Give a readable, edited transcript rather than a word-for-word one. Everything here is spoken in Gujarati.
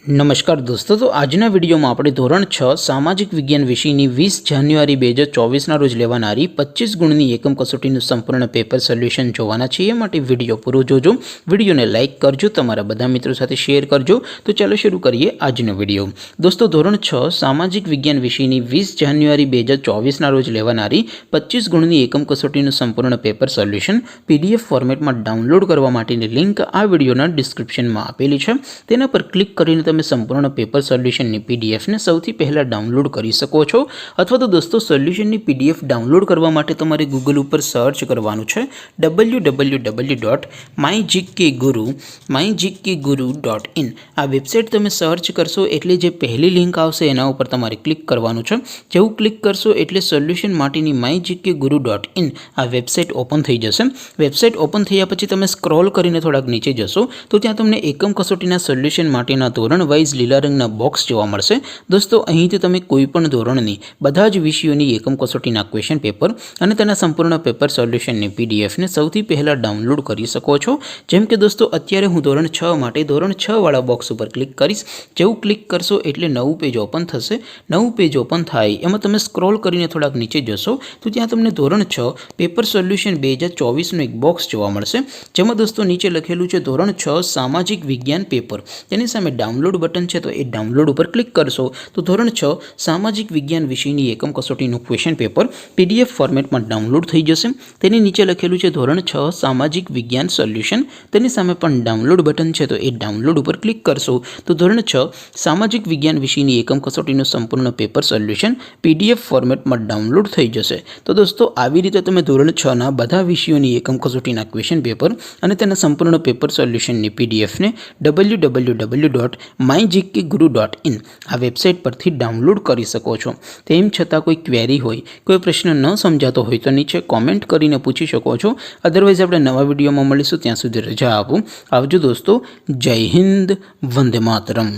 નમસ્કાર દોસ્તો, તો આજના વિડીયોમાં આપણે ધોરણ 6 સામાજિક વિજ્ઞાન વિષયની 20 જાન્યુઆરી 2024ના રોજ લેવાનારી 25 ગુણની એકમ કસોટીનું સંપૂર્ણ પેપર સોલ્યુશન જોવાના છીએ। માટે વિડીયો પૂરો જોજો, વિડીયોને લાઇક કરજો, તમારા બધા મિત્રો સાથે શેર કરજો। તો ચાલો શરૂ કરીએ આજનો વિડીયો। દોસ્તો, ધોરણ 6 સામાજિક વિજ્ઞાન વિષયની 20 જાન્યુઆરી 2024ના રોજ લેવાનારી 25 ગુણની એકમ કસોટીનું સંપૂર્ણ પેપર સોલ્યુશન PDF ફોર્મેટમાં ડાઉનલોડ કરવા માટેની લિંક આ વિડીયોના ડિસ્ક્રિપ્શનમાં આપેલી છે। તેના પર ક્લિક કરીને તમે સંપૂર્ણ પેપર સોલ્યુશનની PDF ને સૌથી પહેલાં ડાઉનલોડ કરી શકો છો। અથવા તો દોસ્તો, સોલ્યુશનની PDF ડાઉનલોડ કરવા માટે તમારે ગૂગલ ઉપર સર્ચ કરવાનું છે www.mygkguru.in। આ વેબસાઇટ તમે સર્ચ કરશો એટલે જે પહેલી લિંક આવશે એના ઉપર તમારે ક્લિક કરવાનું છે। જેવું ક્લિક કરશો એટલે સોલ્યુશન માટેની mygkguru.in આ વેબસાઇટ ઓપન થઈ જશે। વેબસાઇટ ઓપન થયા પછી તમે સ્ક્રોલ કરીને થોડાક નીચે જશો તો ત્યાં તમને એકમ કસોટીના સોલ્યુશન માટેના ધોરણ વાઇઝ લીલા રંગના બોક્સ જોવા મળશે। દોસ્તો, અહીંથી તમે કોઈપણ ધોરણની બધા જ વિષયોની એકમ કસોટીના ક્વેશ્ચન પેપર અને તેના સંપૂર્ણ પેપર સોલ્યુશનની PDF ને સૌથી પહેલાં ડાઉનલોડ કરી શકો છો। જેમ કે દોસ્તો, અત્યારે હું ધોરણ 6 માટે ધોરણ 6 વાળા બોક્સ ઉપર ક્લિક કરીશ। જેવું ક્લિક કરશો એટલે નવું પેજ ઓપન થશે। નવું પેજ ઓપન થાય એમાં તમે સ્ક્રોલ કરીને થોડાક નીચે જશો તો ત્યાં તમને ધોરણ 6 પેપર સોલ્યુશન 2024નું એક બોક્સ જોવા મળશે, જેમાં દોસ્તો નીચે લખેલું છે ધોરણ 6 સામાજિક વિજ્ઞાન પેપર। તેની સામે ડાઉનલોડ બટન છે, તો એ ડાઉનલોડ ઉપર ક્લિક કરશો તો ધોરણ 6 સામાજિક વિજ્ઞાન વિષયની એકમ કસોટીનું ક્વેશ્ચન પેપર PDF ફોર્મેટમાં ડાઉનલોડ થઈ જશે। તેની નીચે લખેલું છે ધોરણ 6 સામાજિક વિજ્ઞાન સોલ્યુશન। તેની સામે પણ ડાઉનલોડ બટન છે, તો એ ડાઉનલોડ ઉપર ક્લિક કરશો તો ધોરણ 6 સામાજિક વિજ્ઞાન વિષયની એકમ કસોટીનું સંપૂર્ણ પેપર સોલ્યુશન PDF ફોર્મેટમાં ડાઉનલોડ થઈ જશે। તો દોસ્તો, આવી રીતે તમે ધોરણ 6ના બધા વિષયોની એકમ કસોટીના ક્વેશ્ચન પેપર અને તેના સંપૂર્ણ પેપર સોલ્યુશનની PDF ને www.mygkguru.in આ વેબસાઇટ પરથી ડાઉનલોડ કરી શકો છો। તેમ છતાં કોઈ ક્વેરી હોય, કોઈ પ્રશ્ન ન સમજાતો હોય તો નીચે કોમેન્ટ કરીને પૂછી શકો છો। અદરવાઇઝ આપણે નવા વિડીયોમાં મળીશું, ત્યાં સુધી રજા આપો। આવજો દોસ્તો, જય હિન્દ, વંદે માતરમ।